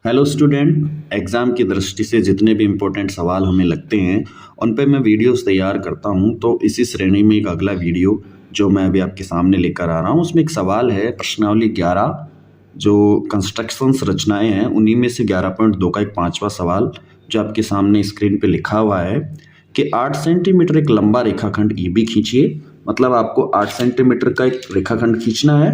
Hello student, exam की दृष्टि से जितने भी इम्पोर्टेंट सवाल हमें लगते हैं उन पे मैं वीडियोस तैयार करता हूं। तो इसी श्रेणी में एक अगला वीडियो जो मैं अभी आपके सामने लेकर आ रहा हूं, उसमें एक सवाल है प्रश्नावली 11 जो कंस्ट्रक्शन रचनाएं हैं उन्हीं में से 11.2 का एक पांचवा सवाल जो आपके सामने स्क्रीन पे लिखा हुआ है कि 8 सेंटीमीटर एक लंबा रेखाखंड ई बी खींचिए। मतलब आपको 8 सेंटीमीटर का एक रेखाखंड खींचना है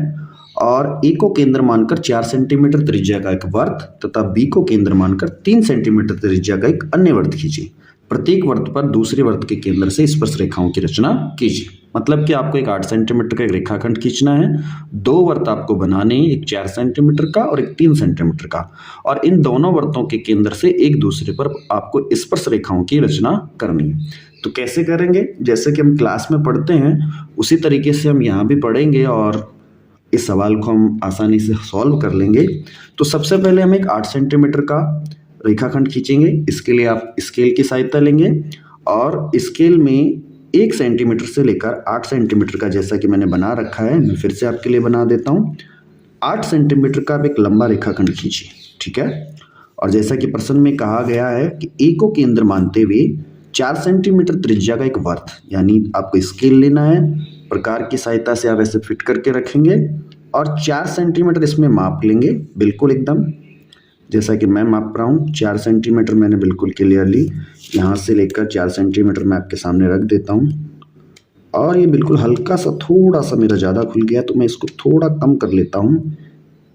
और ए को केंद्र मानकर 4 सेंटीमीटर त्रिज्या का एक वृत्त तथा बी को केंद्र मानकर 3 सेंटीमीटर त्रिज्या का एक अन्य वृत्त खींचिए। प्रत्येक वृत्त पर दूसरे वृत्त के केंद्र से स्पर्श रेखाओं की रचना कीजिए। मतलब कि आपको एक 8 सेंटीमीटर का एक रेखाखंड खींचना है, दो वृत्त आपको बनाने हैं, एक 4 सेंटीमीटर का और एक 3 सेंटीमीटर का, और इन दोनों वृत्तों के केंद्र से एक दूसरे पर आपको स्पर्श रेखाओं की रचना करनी है। तो कैसे करेंगे? जैसे कि हम क्लास में पढ़ते हैं उसी तरीके से हम यहाँ भी पढ़ेंगे और इस सवाल को हम आसानी से सॉल्व कर लेंगे। तो सबसे पहले हम एक 8 सेंटीमीटर का रेखाखंड खींचेंगे। इसके लिए आप स्केल की सहायता लेंगे और स्केल में 1 सेंटीमीटर से लेकर 8 सेंटीमीटर का, जैसा कि मैंने बना रखा है, मैं फिर से आपके लिए बना देता हूँ। 8 सेंटीमीटर का आप एक लंबा रेखाखंड खींचिए, ठीक है। और जैसा कि प्रश्न में कहा गया है कि ए को केंद्र मानते हुए 4 सेंटीमीटर त्रिज्या का एक वृत्त, यानी आपको स्केल लेना है, प्रकार की सहायता से आप ऐसे फिट करके रखेंगे और 4 सेंटीमीटर इसमें माप लेंगे, बिल्कुल एकदम जैसा कि मैं माप रहा हूँ। 4 सेंटीमीटर मैंने बिल्कुल क्लियरली यहाँ से लेकर 4 सेंटीमीटर मैं आपके सामने रख देता हूँ। और ये बिल्कुल हल्का सा, थोड़ा सा मेरा ज़्यादा खुल गया तो मैं इसको थोड़ा कम कर लेता हूँ।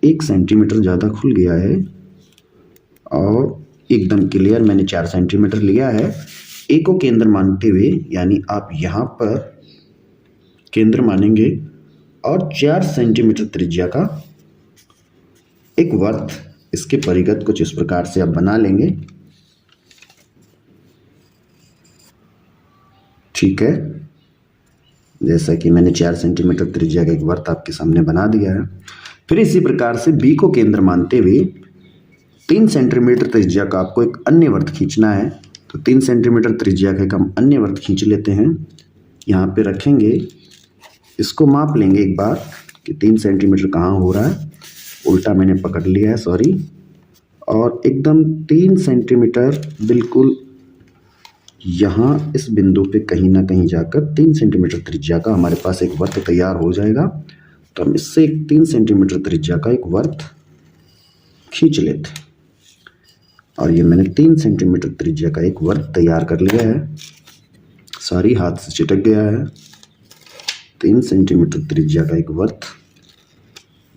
1 सेंटीमीटर ज़्यादा खुल गया है और एकदम क्लियर मैंने 4 सेंटीमीटर लिया है। ए को केंद्र मानते हुए, यानी आप यहाँ पर केंद्र मानेंगे और 4 सेंटीमीटर त्रिज्या का एक वृत्त, इसके परिघत कुछ इस प्रकार से आप बना लेंगे, ठीक है। जैसा कि मैंने 4 सेंटीमीटर त्रिज्या का एक वृत्त आपके सामने बना दिया है। फिर इसी प्रकार से बी को केंद्र मानते हुए 3 सेंटीमीटर त्रिज्या का आपको एक अन्य वृत्त खींचना है। तो 3 सेंटीमीटर त्रिज्या का एक हम अन्य वृत्त खींच लेते हैं, यहाँ पे रखेंगे, इसको माप लेंगे एक बार कि 3 सेंटीमीटर कहाँ हो रहा है। उल्टा मैंने पकड़ लिया है, सॉरी। और एकदम 3 सेंटीमीटर बिल्कुल यहाँ इस बिंदु पे कहीं ना कहीं जाकर 3 सेंटीमीटर त्रिज्या का हमारे पास एक वृत्त तैयार हो जाएगा। तो हम इससे एक 3 सेंटीमीटर त्रिज्या का एक वृत्त खींच लेते हैं और ये मैंने 3 सेंटीमीटर त्रिज्या का एक वृत्त तैयार कर लिया है। सॉरी, हाथ से चिटक गया है। 3 सेंटीमीटर त्रिज्या का एक वृत्त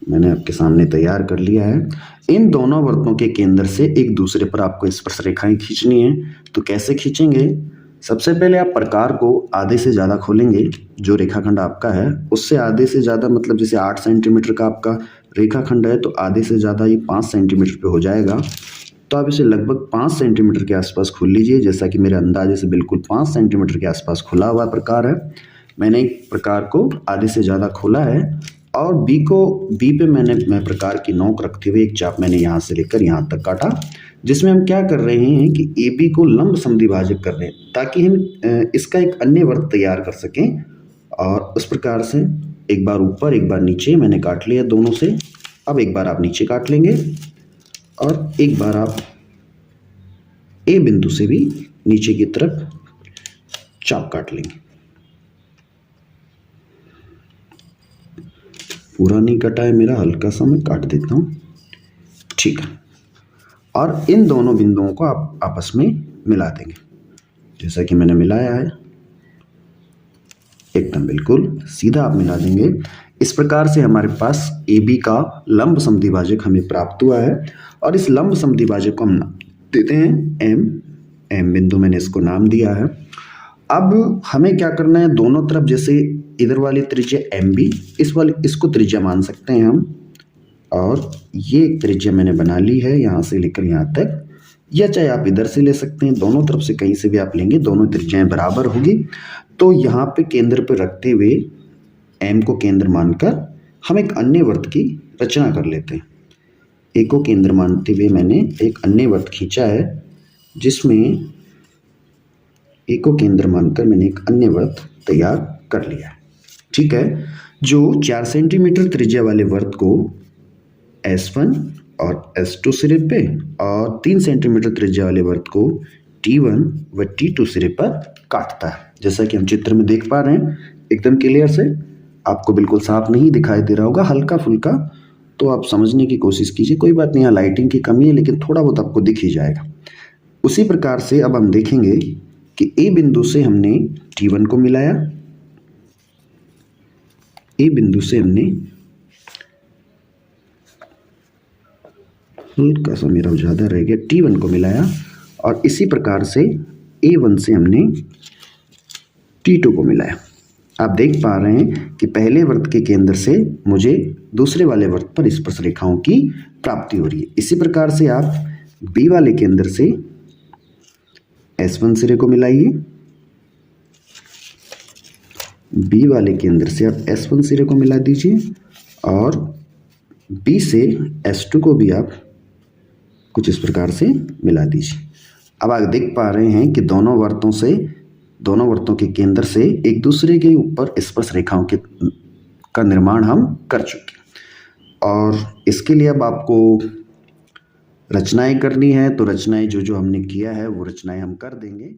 मैंने आपके सामने तैयार कर लिया है। इन दोनों वृत्तों के केंद्र से एक दूसरे पर आपको स्पर्श रेखाएं खींचनी है। तो कैसे खींचेंगे? सबसे पहले आप प्रकार को आधे से ज़्यादा खोलेंगे, जो रेखाखंड आपका है उससे आधे से ज़्यादा, मतलब जैसे 8 सेंटीमीटर का आपका रेखाखंड है तो आधे से ज़्यादा ये 5 सेंटीमीटर पे हो जाएगा। तो आप इसे लगभग 5 सेंटीमीटर के आसपास खोल लीजिए। जैसा कि मेरे अंदाजे से बिल्कुल 5 सेंटीमीटर के आसपास खुला हुआ प्रकार है। मैंने प्रकार को आधे से ज़्यादा खोला है और बी पे मैं प्रकार की नोक रखते हुए एक चाप मैंने यहाँ से लेकर यहाँ तक काटा, जिसमें हम क्या कर रहे हैं कि ए बी को लंब समद्विभाजक कर रहे हैं ताकि हम इसका एक अन्य वृत्त तैयार कर सकें। और उस प्रकार से एक बार ऊपर एक बार नीचे मैंने काट लिया दोनों से। अब एक बार आप नीचे काट लेंगे और एक बार आप ए बिंदु से भी नीचे की तरफ चाप काट लेंगे। पूरा नहीं कटा है मेरा, हल्का सा मैं काट देता हूँ, ठीक है। और इन दोनों बिंदुओं को आप आपस में मिला देंगे, जैसा कि मैंने मिलाया है, एकदम बिल्कुल सीधा आप मिला देंगे। इस प्रकार से हमारे पास ए बी का लंब समद्विभाजक हमें प्राप्त हुआ है और इस लंब समद्विभाजक को हम नाम देते हैं एम बिंदु, मैंने इसको नाम दिया है। अब हमें क्या करना है, दोनों तरफ जैसे इधर वाली त्रिज्या एम बी, इसको त्रिज्या मान सकते हैं हम, और ये एक त्रिज्या मैंने बना ली है यहाँ से लेकर यहाँ तक, या चाहे आप इधर से ले सकते हैं, दोनों तरफ से कहीं से भी आप लेंगे, दोनों त्रिज्याएं बराबर होगी। तो यहाँ पे केंद्र पे रखते हुए एम को केंद्र मानकर हम एक अन्य वृत्त की रचना कर लेते हैं। ए को केंद्र मानते हुए मैंने एक अन्य वृत्त खींचा है, जिसमें ए को केंद्र मानकर मैंने एक अन्य वृत्त तैयार कर लिया है, ठीक है। जो 4 सेंटीमीटर त्रिज्या वाले वृत्त को S1 और S2 सिरे पे और 3 सेंटीमीटर त्रिज्या वाले वृत्त को T1 व T2 सिरे पर काटता है। जैसा कि हम चित्र में देख पा रहे हैं एकदम क्लियर से, आपको बिल्कुल साफ नहीं दिखाई दे रहा होगा, हल्का फुल्का, तो आप समझने की कोशिश कीजिए। कोई बात नहीं, यहाँ लाइटिंग की कमी है लेकिन थोड़ा बहुत आपको दिख ही जाएगा। उसी प्रकार से अब हम देखेंगे कि ए बिंदु से हमने T1 को मिलाया, ए बिंदु से हमने हल्का सा मेरा ज़्यादा रह गया, T1 को मिलाया और इसी प्रकार से A1 से हमने T2 को मिलाया। आप देख पा रहे हैं कि पहले वृत्त के केंद्र से मुझे दूसरे वाले वृत्त पर स्पर्श रेखाओं की प्राप्ति हो रही है। इसी प्रकार से आप B वाले केंद्र से S1 सिरे को मिलाइए, B वाले केंद्र से आप S1 सिरे को मिला दीजिए और B से S2 को भी आप कुछ इस प्रकार से मिला दीजिए। अब आप देख पा रहे हैं कि दोनों वृत्तों के केंद्र से एक दूसरे के ऊपर स्पर्श रेखाओं का निर्माण हम कर चुके। और इसके लिए अब आपको रचनाएं करनी है, तो रचनाएं जो हमने किया है वो रचनाएं हम कर देंगे।